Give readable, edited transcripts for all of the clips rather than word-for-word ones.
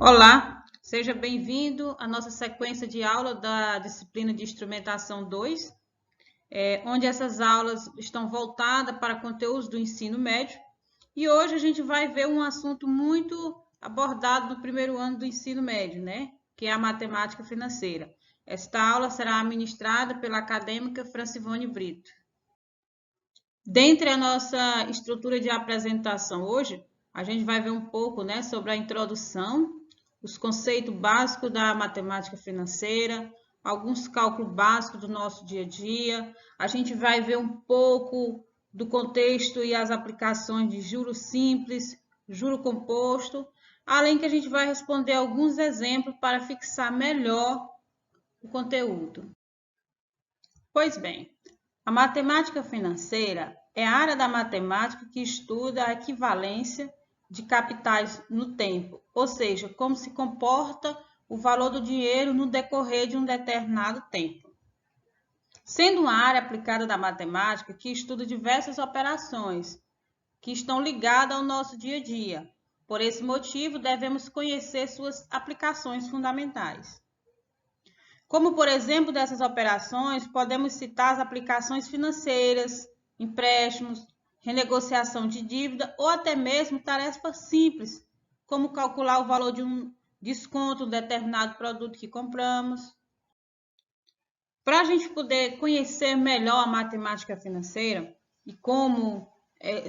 Olá, seja bem-vindo à nossa sequência de aula da disciplina de Instrumentação 2, onde essas aulas estão voltadas para conteúdos do ensino médio. E hoje a gente vai ver um assunto muito abordado no primeiro ano do ensino médio, né? Que é a matemática financeira. Esta aula será ministrada pela acadêmica Francivone Brito. Dentre a nossa estrutura de apresentação hoje, a gente vai ver um pouco, né, sobre a introdução, os conceitos básicos da matemática financeira, alguns cálculos básicos do nosso dia a dia. A gente vai ver um pouco do contexto e as aplicações de juro simples, juro composto, além que a gente vai responder alguns exemplos para fixar melhor o conteúdo. Pois bem, a matemática financeira é a área da matemática que estuda a equivalência de capitais no tempo, ou seja, como se comporta o valor do dinheiro no decorrer de um determinado tempo. Sendo uma área aplicada da matemática que estuda diversas operações que estão ligadas ao nosso dia a dia. Por esse motivo, devemos conhecer suas aplicações fundamentais. Como, por exemplo, dessas operações, podemos citar as aplicações financeiras, empréstimos, renegociação de dívida ou até mesmo tarefas simples, como calcular o valor de um desconto de determinado produto que compramos. Para a gente poder conhecer melhor a matemática financeira e como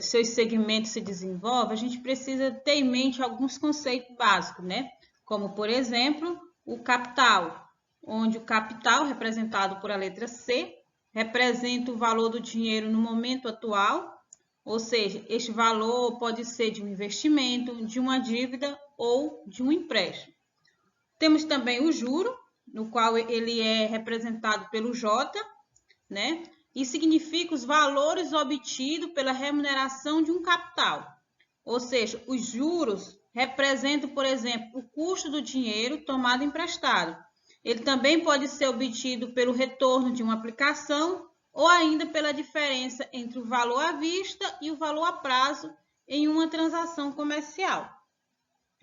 seus segmentos se desenvolvem, a gente precisa ter em mente alguns conceitos básicos, né? Como, por exemplo, o capital, onde o capital, representado por a letra C, representa o valor do dinheiro no momento atual, ou seja, este valor pode ser de um investimento, de uma dívida ou de um empréstimo. Temos também o juro, no qual ele é representado pelo J, né? E significa os valores obtidos pela remuneração de um capital. Ou seja, os juros representam, por exemplo, o custo do dinheiro tomado emprestado. Ele também pode ser obtido pelo retorno de uma aplicação ou ainda pela diferença entre o valor à vista e o valor a prazo em uma transação comercial.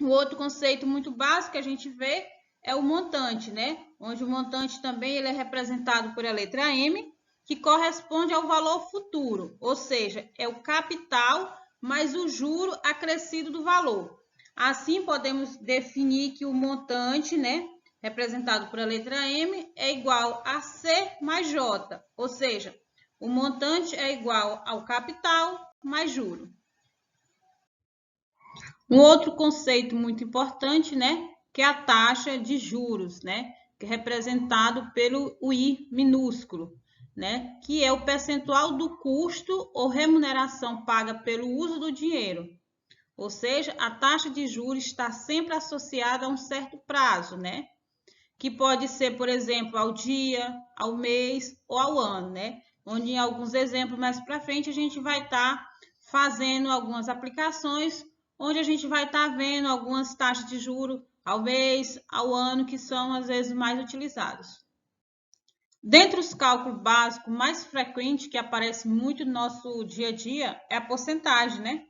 O outro conceito muito básico que a gente vê é o montante, né? Onde o montante também ele é representado por a letra M, que corresponde ao valor futuro, ou seja, é o capital mais o juro acrescido do valor. Assim, podemos definir que o montante, né, representado por a letra M, é igual a C mais J, ou seja, o montante é igual ao capital mais juro. Um outro conceito muito importante, né, que é a taxa de juros, né, que é representado pelo I minúsculo, né, que é o percentual do custo ou remuneração paga pelo uso do dinheiro. Ou seja, a taxa de juros está sempre associada a um certo prazo, né, que pode ser, por exemplo, ao dia, ao mês ou ao ano, né, onde em alguns exemplos mais para frente a gente vai estar fazendo algumas aplicações onde a gente vai estar vendo algumas taxas de juros ao mês, ao ano, que são às vezes mais utilizados. Dentre os cálculos básicos mais frequentes que aparece muito no nosso dia a dia é a porcentagem, né?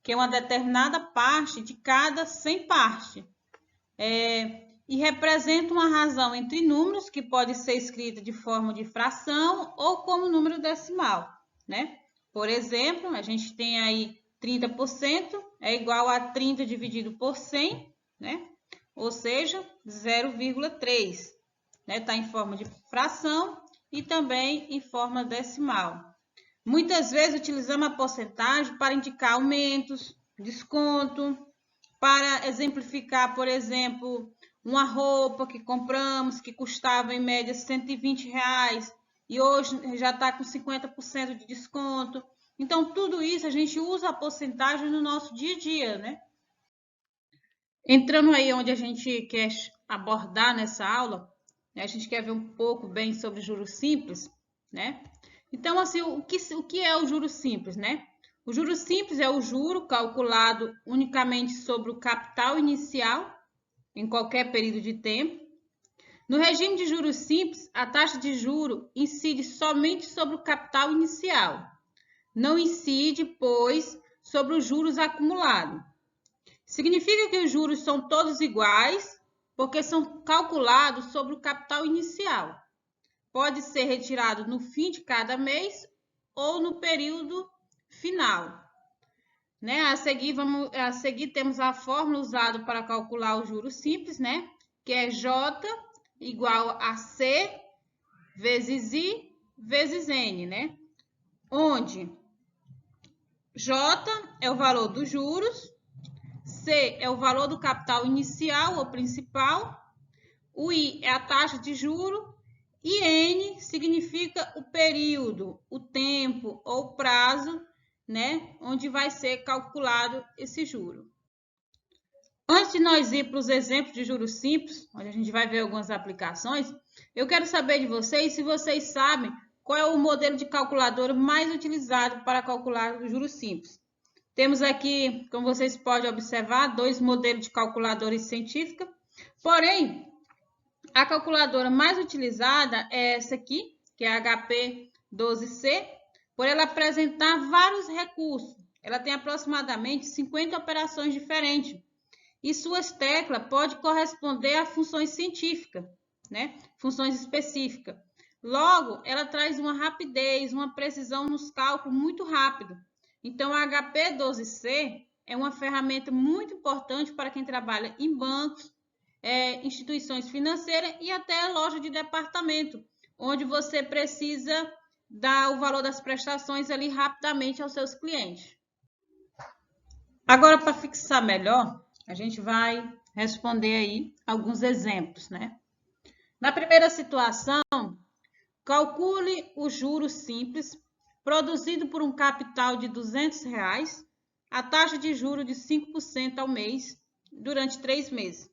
Que é uma determinada parte de cada 100 partes. E representa uma razão entre números que pode ser escrita de forma de fração ou como número decimal, né? Por exemplo, a gente tem aí 30% é igual a 30 dividido por 100, né? Ou seja, 0,3, né? Está em forma de fração e também em forma decimal. Muitas vezes utilizamos a porcentagem para indicar aumentos, desconto, para exemplificar, por exemplo, uma roupa que compramos que custava em média R$120 e hoje já está com 50% de desconto. Então, tudo isso a gente usa a porcentagem no nosso dia a dia, né? Entrando aí onde a gente quer abordar nessa aula, né, a gente quer ver um pouco bem sobre juros simples, né? Então, assim, o que é o juro simples, né? O juro simples é o juro calculado unicamente sobre o capital inicial em qualquer período de tempo. No regime de juros simples, a taxa de juro incide somente sobre o capital inicial. Não incide, pois, sobre os juros acumulados. Significa que os juros são todos iguais, porque são calculados sobre o capital inicial. Pode ser retirado no fim de cada mês ou no período final. Né? A seguir temos a fórmula usada para calcular o juros simples, né? Que é J igual a C vezes I vezes N, né? Onde J é o valor dos juros, C é o valor do capital inicial ou principal, o I é a taxa de juro e N significa o período, o tempo ou prazo, né, onde vai ser calculado esse juro. Antes de nós ir para os exemplos de juros simples, onde a gente vai ver algumas aplicações, eu quero saber de vocês se vocês sabem qual é o modelo de calculadora mais utilizado para calcular os juros simples. Temos aqui, como vocês podem observar, dois modelos de calculadora científica, porém, a calculadora mais utilizada é essa aqui, que é a HP 12C, por ela apresentar vários recursos. Ela tem aproximadamente 50 operações diferentes. E suas teclas podem corresponder a funções científicas, né? Funções específicas. Logo, ela traz uma rapidez, uma precisão nos cálculos muito rápido. Então, a HP 12C é uma ferramenta muito importante para quem trabalha em bancos, instituições financeiras e até loja de departamento, onde você precisa dar o valor das prestações ali rapidamente aos seus clientes. Agora, para fixar melhor, a gente vai responder aí alguns exemplos, né? Na primeira situação, calcule o juros simples produzido por um capital de R$200, a taxa de juros de 5% ao mês durante 3 meses.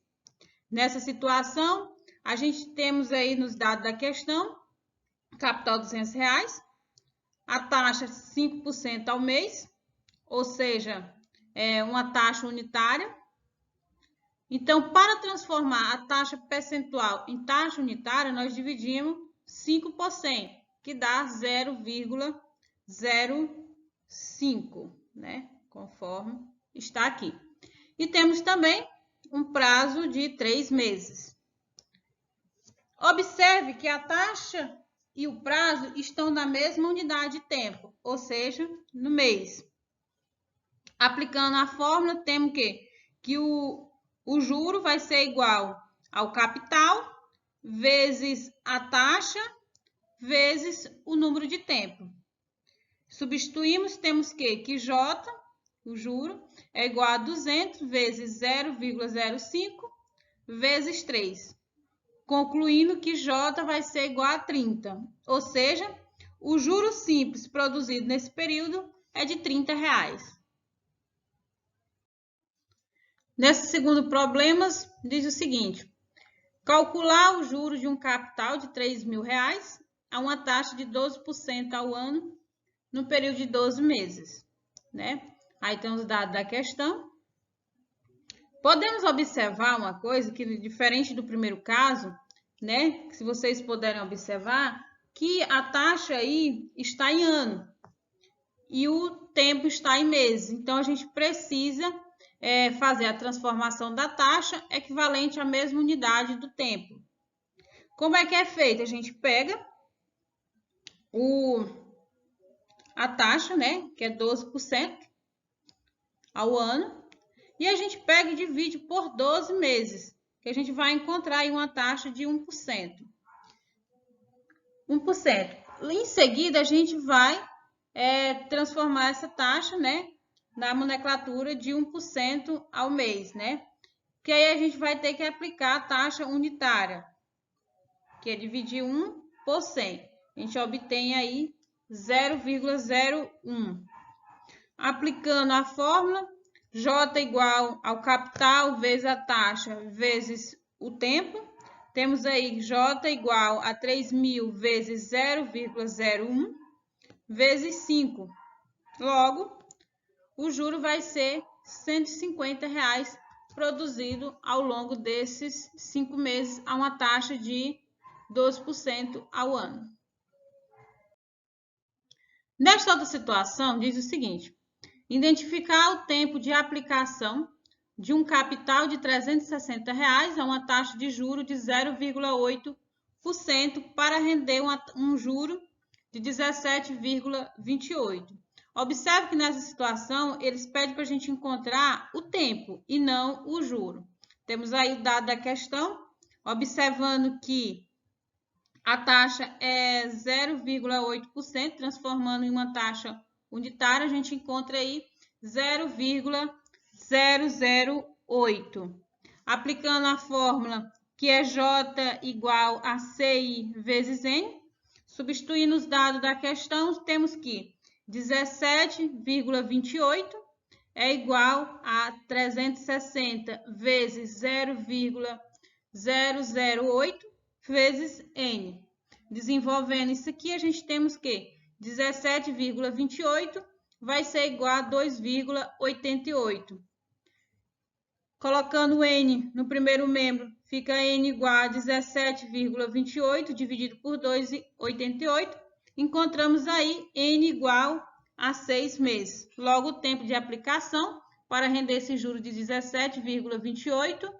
Nessa situação, a gente temos aí nos dados da questão, capital R$200, a taxa 5% ao mês, ou seja, é uma taxa unitária. Então, para transformar a taxa percentual em taxa unitária, nós dividimos 5%, que dá 0,05, né? Conforme está aqui. E temos também um prazo de 3 meses. Observe que a taxa e o prazo estão na mesma unidade de tempo, ou seja, no mês. Aplicando a fórmula, temos que o juro vai ser igual ao capital vezes a taxa vezes o número de tempo. Substituímos, temos que J, o juro, é igual a 200 vezes 0,05 vezes 3. Concluindo que J vai ser igual a 30. Ou seja, o juro simples produzido nesse período é de R$30. Nesse segundo problema, diz o seguinte: calcular o juro de um capital de R$3.000 a uma taxa de 12% ao ano no período de 12 meses, né? Aí tem os dados da questão. Podemos observar uma coisa que, diferente do primeiro caso, né? Se vocês puderem observar, que a taxa aí está em ano e o tempo está em meses. Então, a gente precisa fazer a transformação da taxa equivalente à mesma unidade do tempo. Como é que é feito? A gente pega a taxa, né, que é 12% ao ano, e a gente pega e divide por 12 meses, que a gente vai encontrar aí uma taxa de 1%. 1%. Em seguida, a gente vai transformar essa taxa, né, na nomenclatura de 1% ao mês, né? Que aí a gente vai ter que aplicar a taxa unitária, que é dividir 1 por 100. A gente obtém aí 0,01. Aplicando a fórmula, J igual ao capital vezes a taxa vezes o tempo. Temos aí J igual a 3.000 vezes 0,01 vezes 5. Logo, o juro vai ser R$150 produzido ao longo desses 5 meses a uma taxa de 12% ao ano. Nesta outra situação, diz o seguinte: identificar o tempo de aplicação de um capital de R$ 360 a uma taxa de juros de 0,8% para render um juro de 17,28%. Observe que nessa situação, eles pedem para a gente encontrar o tempo e não o juro. Temos aí o dado da questão, observando que a taxa é 0,8%, transformando em uma taxa unitária, a gente encontra aí 0,008. Aplicando a fórmula que é J igual a CI vezes N, substituindo os dados da questão, temos que 17,28 é igual a 360 vezes 0,008 vezes N. Desenvolvendo isso aqui, a gente temos que 17,28 vai ser igual a 2,88. Colocando N no primeiro membro, fica N igual a 17,28 dividido por 2,88. Encontramos aí N igual a 6 meses. Logo, o tempo de aplicação para render esse juro de 17,28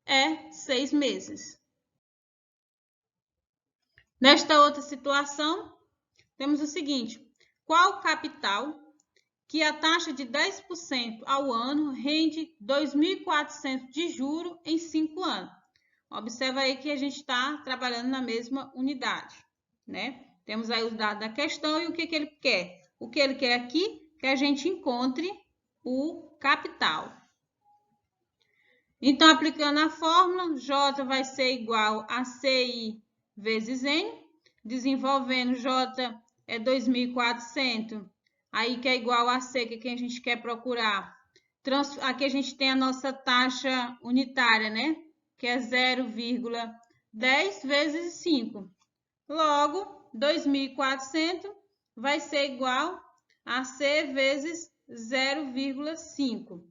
é 6 meses. Nesta outra situação, temos o seguinte: qual o capital que a taxa de 10% ao ano rende 2.400 de juro em 5 anos? Observa aí que a gente está trabalhando na mesma unidade, né? Temos aí os dados da questão e o que ele quer. O que ele quer aqui é que a gente encontre o capital. Então, aplicando a fórmula, J vai ser igual a CI vezes N, desenvolvendo J é 2.400, aí que é igual a C, que a gente quer procurar. Aqui a gente tem a nossa taxa unitária, né? Que é 0,10 vezes 5. Logo, 2.400 vai ser igual a C vezes 0,5.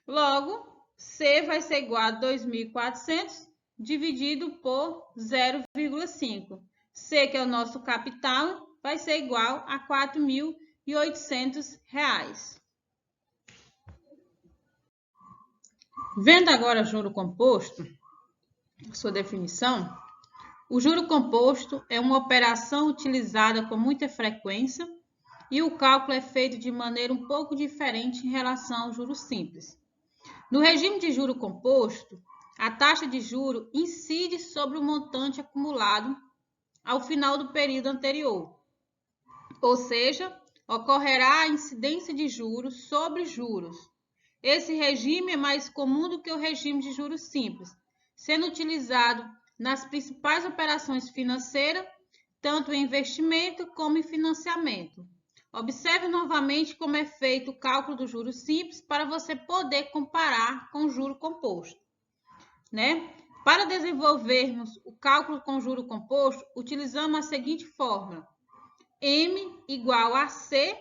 Logo, C vai ser igual a 2.400 dividido por 0,5. C, que é o nosso capital, vai ser igual a R$ 4.800. Vendo agora juro composto, sua definição, o juro composto é uma operação utilizada com muita frequência e o cálculo é feito de maneira um pouco diferente em relação ao juro simples. No regime de juro composto, a taxa de juro incide sobre o montante acumulado ao final do período anterior, ou seja, ocorrerá a incidência de juros sobre juros. Esse regime é mais comum do que o regime de juros simples, sendo utilizado nas principais operações financeiras, tanto em investimento como em financiamento. Observe novamente como é feito o cálculo do juro simples para você poder comparar com o juro composto, né? Para desenvolvermos o cálculo com juro composto, utilizamos a seguinte fórmula: M igual a C,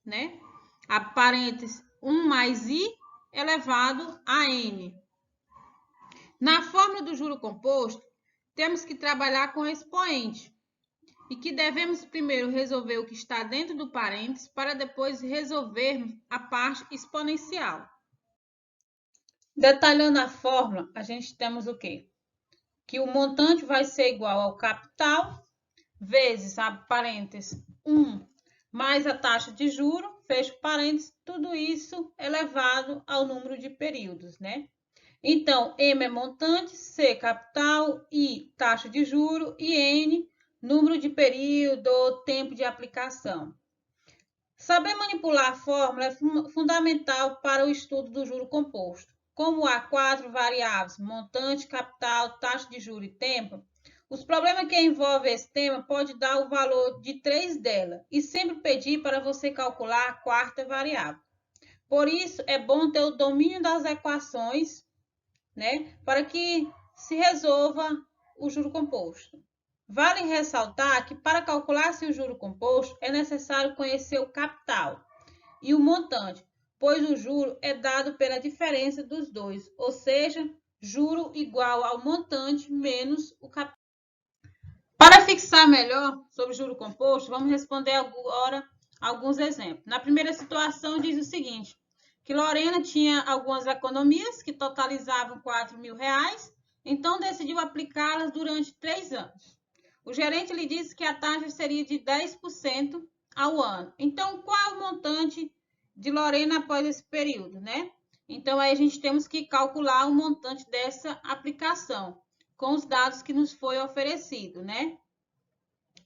né? A parênteses 1 mais I elevado a N. Na fórmula do juro composto, temos que trabalhar com expoente e que devemos primeiro resolver o que está dentro do parênteses para depois resolvermos a parte exponencial. Detalhando a fórmula, a gente temos o quê? Que o montante vai ser igual ao capital vezes a parênteses 1 mais a taxa de juro, fecha parênteses, tudo isso elevado ao número de períodos, né? Então, M é montante, C capital, I taxa de juro e N número de período ou tempo de aplicação. Saber manipular a fórmula é fundamental para o estudo do juro composto. Como há 4 variáveis, montante, capital, taxa de juro e tempo, os problemas que envolvem esse tema pode dar o valor de 3 delas e sempre pedir para você calcular a 4ª variável. Por isso, é bom ter o domínio das equações, né, para que se resolva o juro composto. Vale ressaltar que para calcular-se o juro composto é necessário conhecer o capital e o montante, pois o juro é dado pela diferença dos dois, ou seja, juro igual ao montante menos o capital. Para fixar melhor sobre o juro composto, vamos responder agora alguns exemplos. Na primeira situação diz o seguinte, que Lorena tinha algumas economias que totalizavam R$4.000, então decidiu aplicá-las durante 3 anos. O gerente lhe disse que a taxa seria de 10% ao ano. Então, qual é o montante de Lorena após esse período, né? Então, aí a gente temos que calcular o montante dessa aplicação com os dados que nos foi oferecido, né?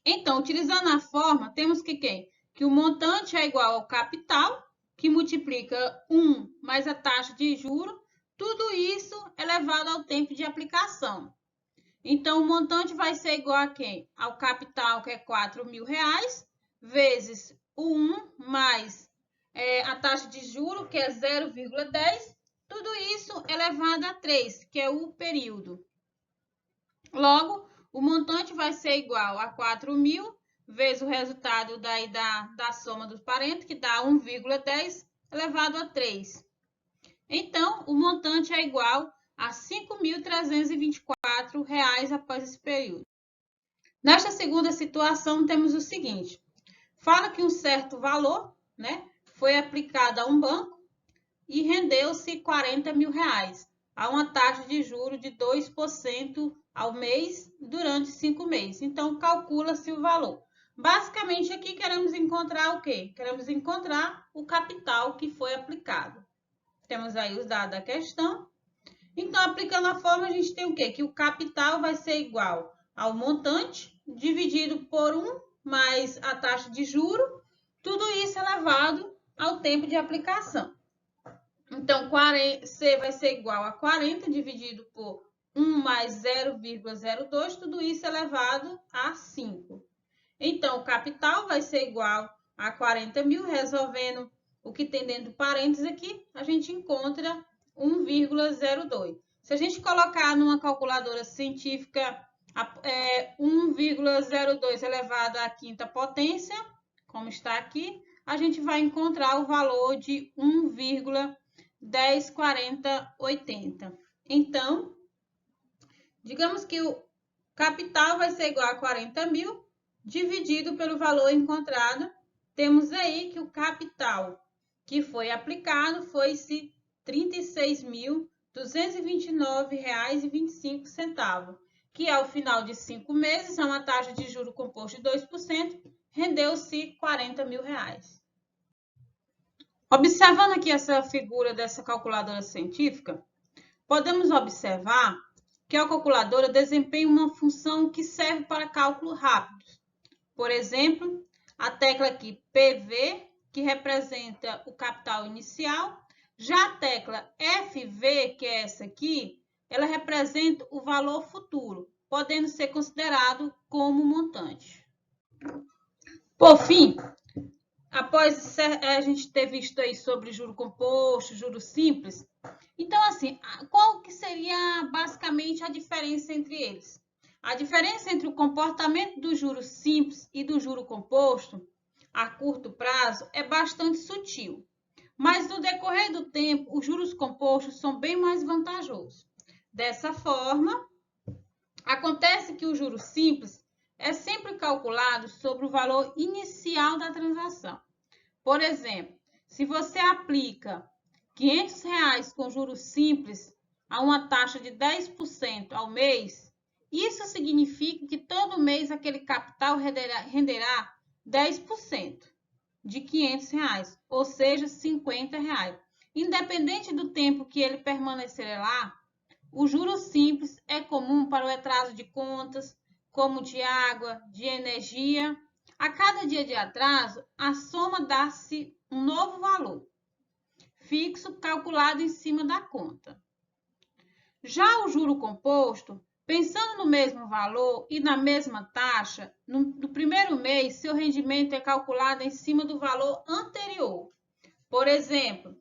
Então, utilizando a forma, temos que o montante é igual ao capital, que multiplica 1 mais a taxa de juros, tudo isso elevado ao tempo de aplicação. Então, o montante vai ser igual a quem? Ao capital, que é R$4.000, vezes o 1 mais a taxa de juros, que é 0,10, tudo isso elevado a 3, que é o período. Logo, o montante vai ser igual a 4.000 vezes o resultado daí da soma dos parentes, que dá 1,10 elevado a 3. Então, o montante é igual a R$ 5.324 após esse período. Nesta segunda situação, temos o seguinte. Fala que um certo valor, né, foi aplicado a um banco e rendeu-se R$40.000, a uma taxa de juros de 2% ao mês durante 5 meses. Então, calcula-se o valor. Basicamente, aqui queremos encontrar o quê? Queremos encontrar o capital que foi aplicado. Temos aí os dados da questão. Então, aplicando a forma, a gente tem o quê? Que o capital vai ser igual ao montante dividido por 1 mais a taxa de juro, tudo isso elevado ao tempo de aplicação. Então, C vai ser igual a 40 dividido por 1 mais 0,02, tudo isso elevado a 5. Então, o capital vai ser igual a 40.000, resolvendo o que tem dentro do parênteses aqui, a gente encontra 1,02. Se a gente colocar numa calculadora científica 1,02 elevado à quinta potência, como está aqui, a gente vai encontrar o valor de 1,104080. Então, digamos que o capital vai ser igual a 40.000, dividido pelo valor encontrado. Temos aí que o capital que foi aplicado foi R$ 36.229,25, que ao final de 5 meses, a uma taxa de juros composto de 2%, rendeu-se R$40.000. Observando aqui essa figura dessa calculadora científica, podemos observar que a calculadora desempenha uma função que serve para cálculos rápidos. Por exemplo, a tecla aqui PV, que representa o capital inicial. Já a tecla FV, que é essa aqui, ela representa o valor futuro, podendo ser considerado como montante. Por fim, após a gente ter visto aí sobre juro composto, juros simples, então assim, qual que seria basicamente a diferença entre eles? A diferença entre o comportamento do juro simples e do juro composto a curto prazo é bastante sutil, mas no decorrer do tempo, os juros compostos são bem mais vantajosos. Dessa forma, acontece que o juro simples é sempre calculado sobre o valor inicial da transação. Por exemplo, se você aplica R$500 com juros simples a uma taxa de 10% ao mês, isso significa que todo mês aquele capital renderá 10% de R$500, ou seja, R$50. Independente do tempo que ele permanecer lá, o juros simples é comum para o atraso de contas, como de água, de energia. A cada dia de atraso, a soma dá-se um novo valor fixo calculado em cima da conta. Já o juro composto, pensando no mesmo valor e na mesma taxa, no primeiro mês, seu rendimento é calculado em cima do valor anterior. Por exemplo,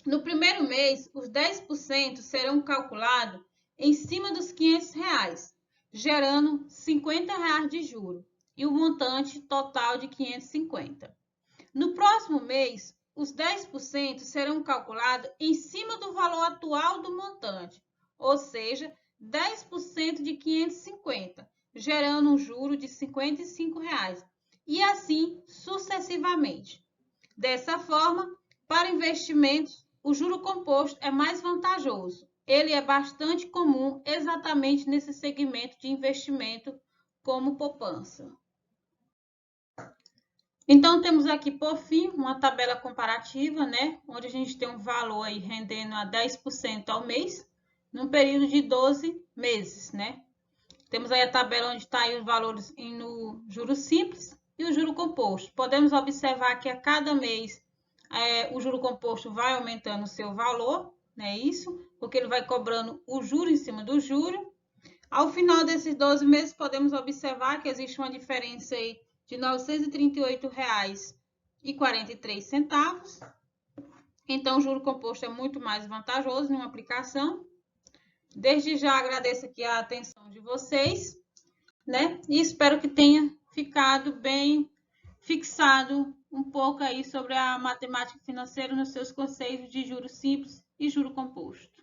no primeiro mês, os 10% serão calculados em cima dos R$500, gerando R$50 de juro e o montante total de 550. No próximo mês, os 10% serão calculados em cima do valor atual do montante, ou seja, 10% de 550, gerando um juro de R$55, e assim sucessivamente. Dessa forma, Para investimentos, o juro composto é mais vantajoso. Ele é bastante comum exatamente nesse segmento de investimento como poupança. Então, temos aqui, por fim, uma tabela comparativa, né? Onde a gente tem um valor aí rendendo a 10% ao mês, num período de 12 meses, né? Temos aí a tabela onde está aí os valores no juro simples e o juro composto. Podemos observar que a cada mês o juro composto vai aumentando o seu valor, né? Isso, porque ele vai cobrando o juro em cima do juro. Ao final desses 12 meses, podemos observar que existe uma diferença aí de R$ 938,43. Então, o juro composto é muito mais vantajoso em uma aplicação. Desde já agradeço aqui a atenção de vocês, né? E espero que tenha ficado bem fixado um pouco aí sobre a matemática financeira nos seus conceitos de juros simples e juro composto.